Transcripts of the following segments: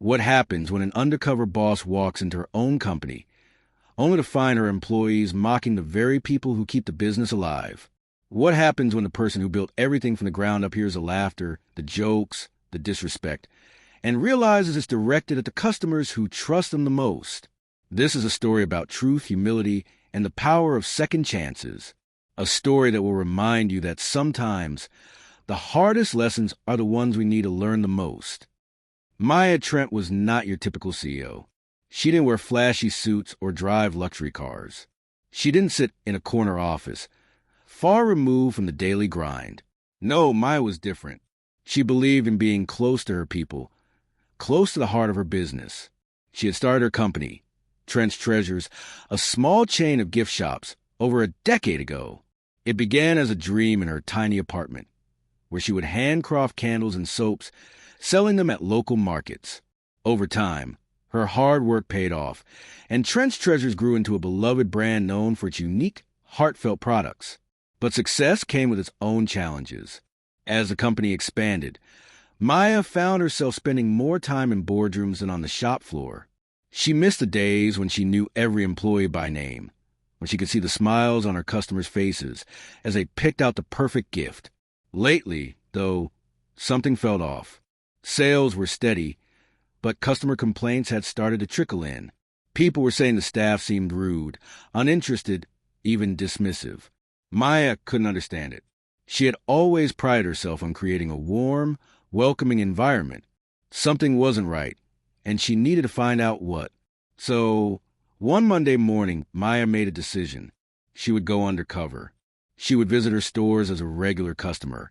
What happens when an undercover boss walks into her own company, only to find her employees mocking the very people who keep the business alive? What happens when the person who built everything from the ground up hears the laughter, the jokes, the disrespect, and realizes it's directed at the customers who trust them the most? This is a story about truth, humility, and the power of second chances. A story that will remind you that sometimes the hardest lessons are the ones we need to learn the most. Maya Trent was not your typical CEO. She didn't wear flashy suits or drive luxury cars. She didn't sit in a corner office, far removed from the daily grind. No, Maya was different. She believed in being close to her people, close to the heart of her business. She had started her company, Trent's Treasures, a small chain of gift shops, over a decade ago. It began as a dream in her tiny apartment, where she would handcraft candles and soaps, selling them at local markets. Over time, her hard work paid off, and Trent's Treasures grew into a beloved brand known for its unique, heartfelt products. But success came with its own challenges. As the company expanded, Maya found herself spending more time in boardrooms than on the shop floor. She missed the days when she knew every employee by name, when she could see the smiles on her customers' faces as they picked out the perfect gift. Lately, though, something felt off. Sales were steady, but customer complaints had started to trickle in. People were saying the staff seemed rude, uninterested, even dismissive. Maya couldn't understand it. She had always prided herself on creating a warm, welcoming environment. Something wasn't right, and she needed to find out what. So, one Monday morning, Maya made a decision. She would go undercover. She would visit her stores as a regular customer,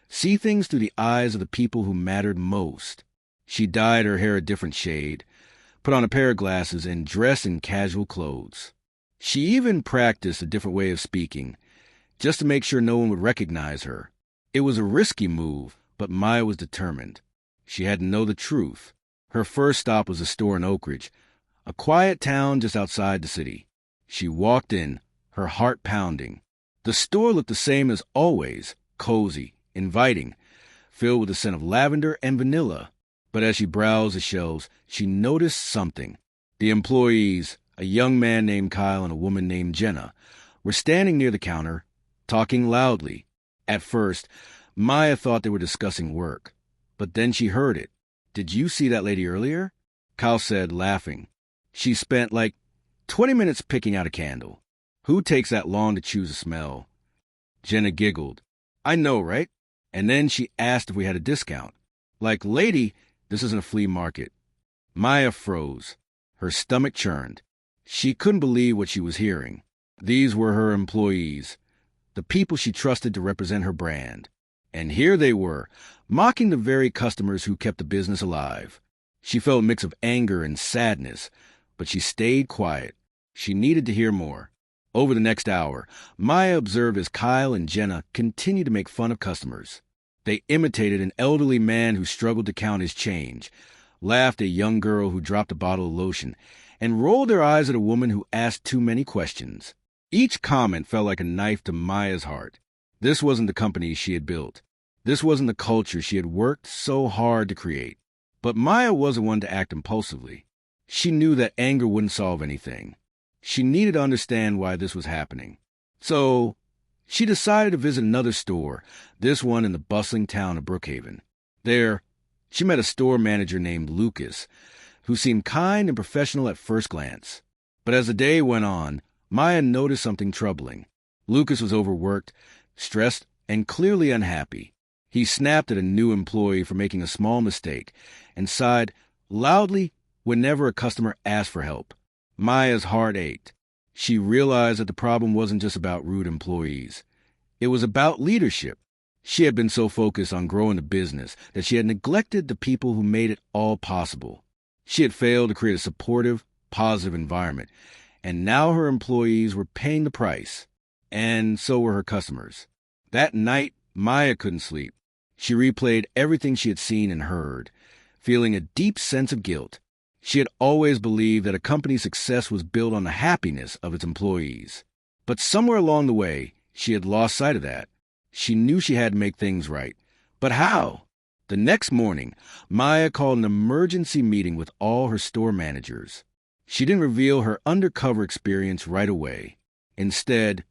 see things through the eyes of the people who mattered most. She dyed her hair a different shade, put on a pair of glasses, and dressed in casual clothes. She even practiced a different way of speaking, just to make sure no one would recognize her. It was a risky move, but Maya was determined. She had to know the truth. Her first stop was a store in Oak Ridge, a quiet town just outside the city. She walked in, her heart pounding. The store looked the same as always, cozy, inviting, filled with the scent of lavender and vanilla. But as she browsed the shelves, she noticed something. The employees, a young man named Kyle and a woman named Jenna, were standing near the counter, talking loudly. At first, Maya thought they were discussing work, but then she heard it. "Did you see that lady earlier?" Kyle said, laughing. "She spent like 20 minutes picking out a candle. Who takes that long to choose a smell?" Jenna giggled. "I know, right?" And then she asked if we had a discount. Like, "Lady, this isn't a flea market." Maya froze. Her stomach churned. She couldn't believe what she was hearing. These were her employees, the people she trusted to represent her brand. And here they were, mocking the very customers who kept the business alive. She felt a mix of anger and sadness, but she stayed quiet. She needed to hear more. Over the next hour, Maya observed as Kyle and Jenna continued to make fun of customers. They imitated an elderly man who struggled to count his change, laughed at a young girl who dropped a bottle of lotion, and rolled their eyes at a woman who asked too many questions. Each comment felt like a knife to Maya's heart. This wasn't the company she had built. This wasn't the culture she had worked so hard to create. But Maya wasn't one to act impulsively. She knew that anger wouldn't solve anything. She needed to understand why this was happening. So, she decided to visit another store, this one in the bustling town of Brookhaven. There, she met a store manager named Lucas, who seemed kind and professional at first glance. But as the day went on, Maya noticed something troubling. Lucas was overworked, stressed, and clearly unhappy. He snapped at a new employee for making a small mistake and sighed loudly whenever a customer asked for help. Maya's heart ached. She realized that the problem wasn't just about rude employees. It was about leadership. She had been so focused on growing the business that she had neglected the people who made it all possible. She had failed to create a supportive, positive environment, and now her employees were paying the price. And so were her customers. That night, Maya couldn't sleep. She replayed everything she had seen and heard, feeling a deep sense of guilt. She had always believed that a company's success was built on the happiness of its employees. But somewhere along the way, she had lost sight of that. She knew she had to make things right. But how? The next morning, Maya called an emergency meeting with all her store managers. She didn't reveal her undercover experience right away. Instead,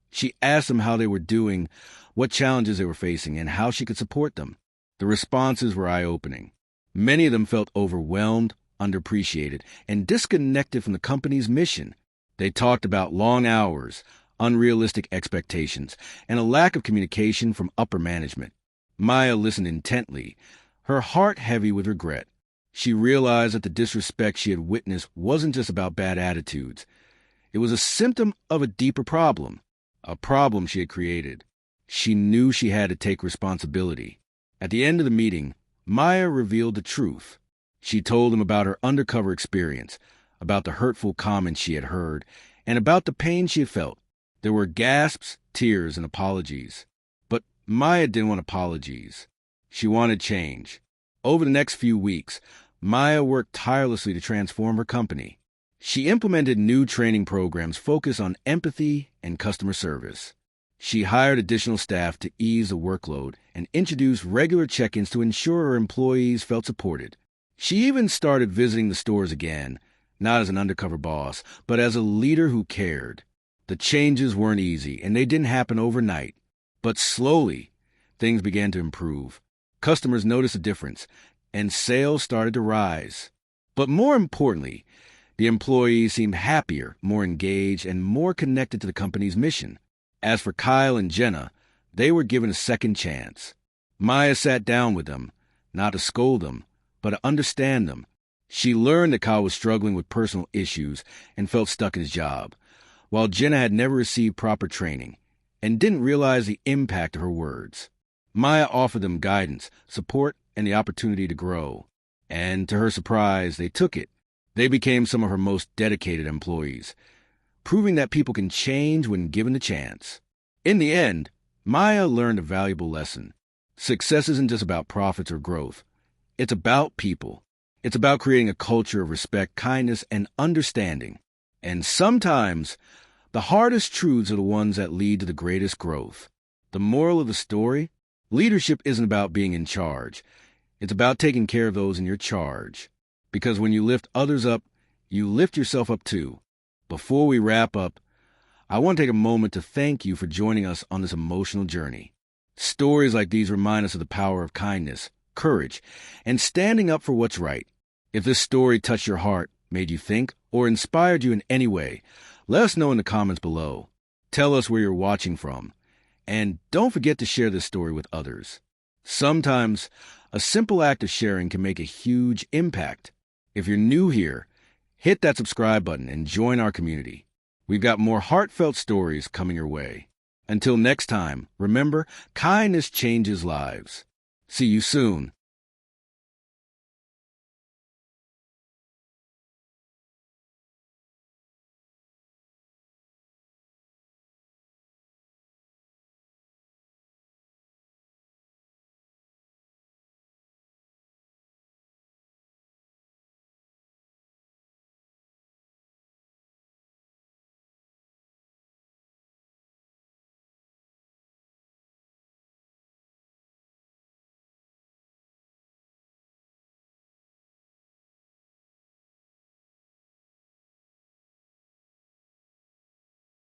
she asked them how they were doing, what challenges they were facing, and how she could support them. The responses were eye-opening. Many of them felt overwhelmed, underappreciated, and disconnected from the company's mission. They talked about long hours, unrealistic expectations, and a lack of communication from upper management. Maya listened intently, her heart heavy with regret. She realized that the disrespect she had witnessed wasn't just about bad attitudes. It was a symptom of a deeper problem, a problem she had created. She knew she had to take responsibility. At the end of the meeting, Maya revealed the truth. She told them about her undercover experience, about the hurtful comments she had heard, and about the pain she had felt. There were gasps, tears, and apologies. But Maya didn't want apologies. She wanted change. Over the next few weeks, Maya worked tirelessly to transform her company. She implemented new training programs focused on empathy and customer service. She hired additional staff to ease the workload and introduced regular check-ins to ensure her employees felt supported. She even started visiting the stores again, not as an undercover boss, but as a leader who cared. The changes weren't easy, and they didn't happen overnight. But slowly, things began to improve. Customers noticed a difference, and sales started to rise. But more importantly, the employees seemed happier, more engaged, and more connected to the company's mission. As for Kyle and Jenna, they were given a second chance. Maya sat down with them, not to scold them, but to understand them. She learned that Kyle was struggling with personal issues and felt stuck in his job, while Jenna had never received proper training and didn't realize the impact of her words. Maya offered them guidance, support, and the opportunity to grow. And to her surprise, they took it. They became some of her most dedicated employees, proving that people can change when given the chance. In the end, Maya learned a valuable lesson. Success isn't just about profits or growth. It's about people. It's about creating a culture of respect, kindness, and understanding. And sometimes, the hardest truths are the ones that lead to the greatest growth. The moral of the story? Leadership isn't about being in charge. It's about taking care of those in your charge. Because when you lift others up, you lift yourself up too. Before we wrap up, I want to take a moment to thank you for joining us on this emotional journey. Stories like these remind us of the power of kindness, courage, and standing up for what's right. If this story touched your heart, made you think, or inspired you in any way, let us know in the comments below. Tell us where you're watching from. And don't forget to share this story with others. Sometimes, a simple act of sharing can make a huge impact. If you're new here, hit that subscribe button and join our community. We've got more heartfelt stories coming your way. Until next time, remember, kindness changes lives. See you soon.